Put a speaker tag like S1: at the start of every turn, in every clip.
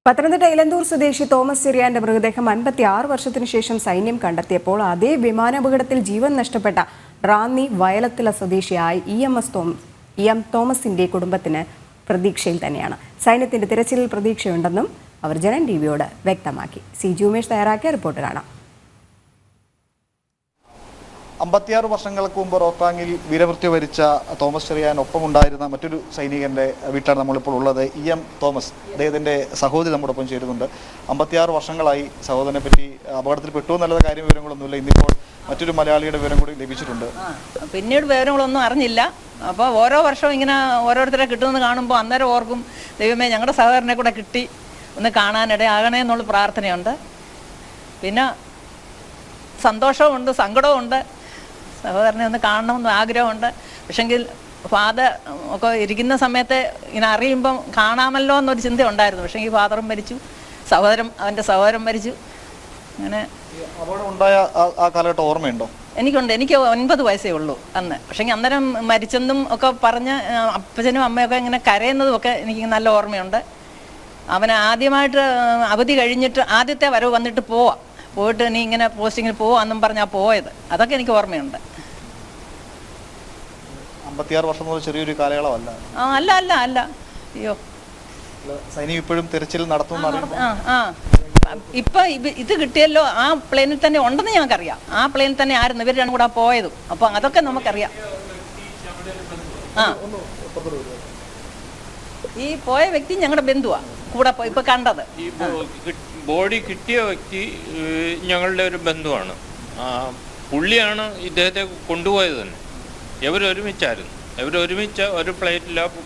S1: പത്തനംതിട്ട ഇലന്തൂർ സ്വദേശി തോമസ് ചെറിയാന്റെ മൃതദേഹം 56 വർഷത്തിനു ശേഷം സൈന്യം കണ്ടെത്തിയപ്പോൾ അതേ വിമാനാപകടത്തിൽ ജീവൻ നഷ്ടപ്പെട്ട റാന്നി വയലത്തില സ്വദേശിയായ എം തോമസിന്റെ കുടുംബത്തിന് പ്രതീക്ഷയിൽ തന്നെയാണ്. സൈന്യത്തിന്റെ തിരച്ചിലിൽ പ്രതീക്ഷയുണ്ടെന്നും അവർ ജനൻ ടിവിയോട് വ്യക്തമാക്കി. സി ഉമേഷ് തയ്യാറാക്കിയ റിപ്പോർട്ട് കാണാം.
S2: 56 വർഷങ്ങൾക്ക് മുമ്പ് റോത്താങ്ങിൽ വീരമൃത്യു വരിച്ച തോമസ് ചെറിയാനൊപ്പമുണ്ടായിരുന്ന മറ്റൊരു സൈനികൻ്റെ വീട്ടിലാണ് നമ്മളിപ്പോൾ ഉള്ളത്. എം തോമസ്, അദ്ദേഹത്തിൻ്റെ സഹോദരി നമ്മോടൊപ്പം ചേരുന്നുണ്ട്. 56 വർഷങ്ങളായി സഹോദരനെ പറ്റി അപകടത്തിൽ പെട്ടു എന്നുള്ള കാര്യം വിവരങ്ങളൊന്നുമില്ല. ഇന്നിപ്പോൾ മറ്റൊരു മലയാളിയുടെ വിവരം കൂടി ലഭിച്ചിട്ടുണ്ട്.
S3: പിന്നീട് വിവരങ്ങളൊന്നും അറിഞ്ഞില്ല. അപ്പോൾ ഓരോ വർഷവും ഇങ്ങനെ ഓരോരുത്തരെ കിട്ടുമെന്ന് കാണുമ്പോൾ അന്നേരം ഓർക്കും, ദൈവമേ ഞങ്ങളുടെ സഹോദരനെ കൂടെ കിട്ടി ഒന്ന് കാണാനിടയാകണേ എന്നുള്ള പ്രാർത്ഥനയുണ്ട്. പിന്നെ സന്തോഷമുണ്ട്, സങ്കടവുമുണ്ട്. സഹോദരനെ ഒന്ന് കാണണമെന്ന് ആഗ്രഹമുണ്ട്. പക്ഷെങ്കിൽ ഫാദർ ഒക്കെ ഇരിക്കുന്ന സമയത്ത് ഇങ്ങനെ അറിയുമ്പം കാണാമല്ലോ എന്നൊരു ചിന്ത ഉണ്ടായിരുന്നു. പക്ഷേ ഈ ഫാദറും മരിച്ചു, അവൻ്റെ സഹോദരൻ മരിച്ചു. അങ്ങനെ
S2: അപകടം ഉണ്ടായ ആ കാലഘട്ടം ഓർമ്മയുണ്ടോ?
S3: എനിക്കുണ്ട്. എനിക്ക് 9 വയസ്സേ ഉള്ളൂ അന്ന്. പക്ഷേ അന്നേരം മരിച്ചെന്നും ഒക്കെ പറഞ്ഞ് അപ്പച്ചനും അമ്മയൊക്കെ ഇങ്ങനെ കരയുന്നതും ഒക്കെ എനിക്ക് നല്ല ഓർമ്മയുണ്ട്. അവന് ആദ്യമായിട്ട് അവധി കഴിഞ്ഞിട്ട് ആദ്യത്തെ വരവ് വന്നിട്ട് പോയിട്ട് നീ ഇങ്ങനെ പോസ്റ്റിങ്ങിൽ പോവാന്നും പറഞ്ഞാൽ പോയത്. അതൊക്കെ എനിക്ക് ഓർമ്മയുണ്ട്.
S2: 56 വർഷം മുതൽ ചെറിയൊരു കാലയളവല്ല.
S3: അല്ല അയ്യോ,
S2: സൈന്യം ഇപ്പോഴും തിരച്ചിൽ നടത്തുന്ന
S3: ഇപ്പൊ ഇത് കിട്ടിയല്ലോ. ആ പ്ലെയിനിൽ തന്നെ ഉണ്ടെന്ന് ഞങ്ങൾക്കറിയാം. ആ പ്ലെയിനിൽ തന്നെ ആയിരുന്നു ഇവർ രണ്ടും കൂടെ പോയതും. അപ്പൊ അതൊക്കെ നമുക്കറിയാം. ഈ പോയ വ്യക്തി ഞങ്ങളുടെ ബന്ധുവാ, കൂടെ ഇപ്പൊ കണ്ടത്.
S4: ബോഡി കിട്ടിയ വ്യക്തി ഞങ്ങളുടെ ഒരു ബന്ധുവാണ്. പുള്ളിയാണ് ഇദ്ദേഹത്തെ കൊണ്ടുപോയത് തന്നെ. ഇവരൊരുമിച്ചായിരുന്നു. ഇവരൊരുമിച്ച് ഒരു ഫ്ലൈറ്റിലാണ്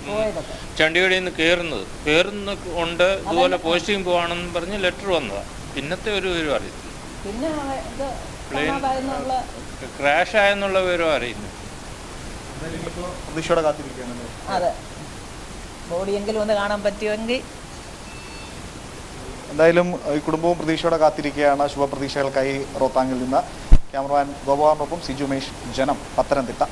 S4: ചണ്ഡീഗഡിൽ നിന്ന് കയറുന്ന കൊണ്ട് ഇതുപോലെ പോസ്റ്റിംഗ് പോവാണെന്ന് പറഞ്ഞ് ലെറ്റർ വന്നതാണ്. പിന്നത്തെ ഒരു വിവരം അറിയത്തില്ല. പ്ലെയിൻ ക്രാഷ് ആയെന്നുള്ള വിവരം അറിയുന്നു.
S3: അതെ, ബോഡിയെങ്കിലും ഒന്ന് കാണാൻ പറ്റുമെങ്കിൽ.
S2: എന്തായാലും ഈ കുടുംബവും പ്രതീക്ഷയോടെ കാത്തിരിക്കുകയാണ്. ശുഭപ്രതീക്ഷകൾക്കായി റോത്താങ്ങിൽ നിന്ന് ക്യാമറമാൻ ഗോപാലിനൊപ്പം സി ഉമേഷ്, ജനം, പത്തനംതിട്ട.